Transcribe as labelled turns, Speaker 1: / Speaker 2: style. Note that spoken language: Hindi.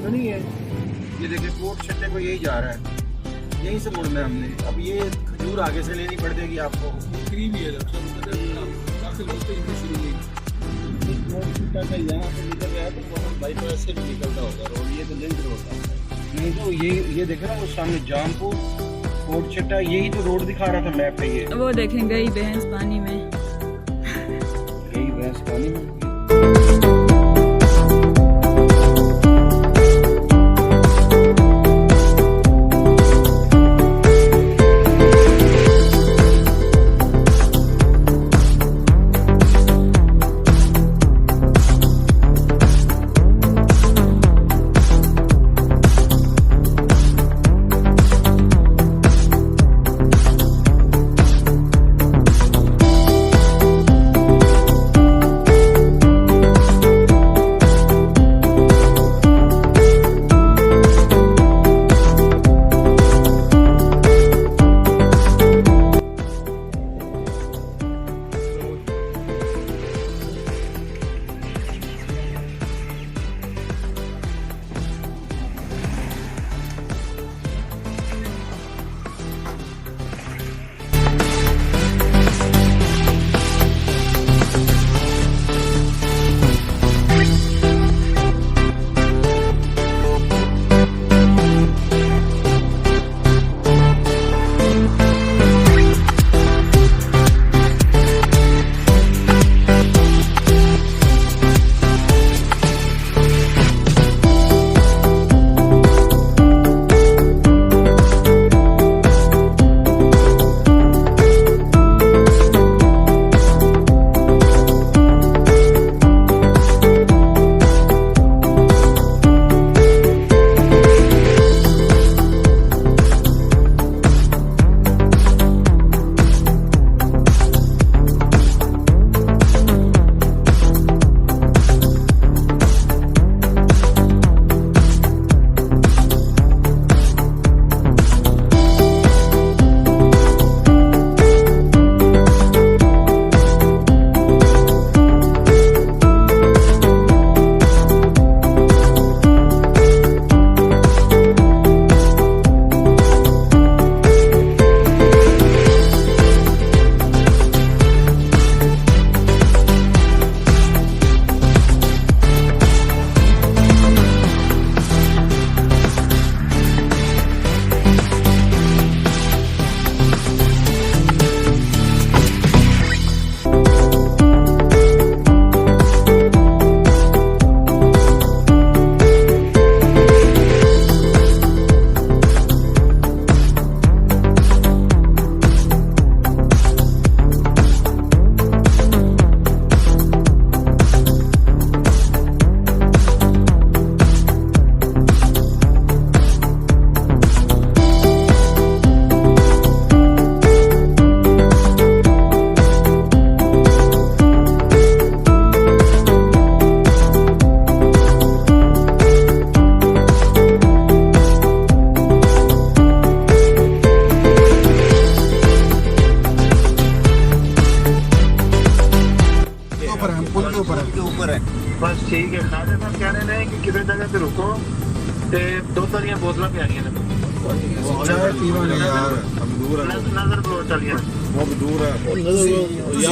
Speaker 1: तो नहीं है। ये देखिए कोट छट्टे को यही जा रहा है, यहीं से मुड़ना है हमने। अब ये खजूर आगे से लेनी पड़ जाएगी आपको।
Speaker 2: फ्री भी है काफी लोग तो इनको शुरू नहीं
Speaker 1: कोट छट्टा का यहाँ से निकल रहा है तो बहुत बाईपास से भी निकलता होगा रोड, ये तो लिंक रोड है। नहीं तो ये देखे ना वो सामने जामपुर कोट छट्टा, यही तो रोड दिखा रहा था मैप पे। ये
Speaker 3: वो देखें गई भैंस पानी में,
Speaker 1: गई भैंस पानी में।
Speaker 4: बस ठीक है। खाते साहब कह रहे हैं कि किसी जगह पे रुको ते 2 तलियां बोतलां प्यारियां ने
Speaker 1: चाय पीवा नहीं यार, हम दूर है,
Speaker 4: नजर बोतलियां
Speaker 1: बहुत दूर है।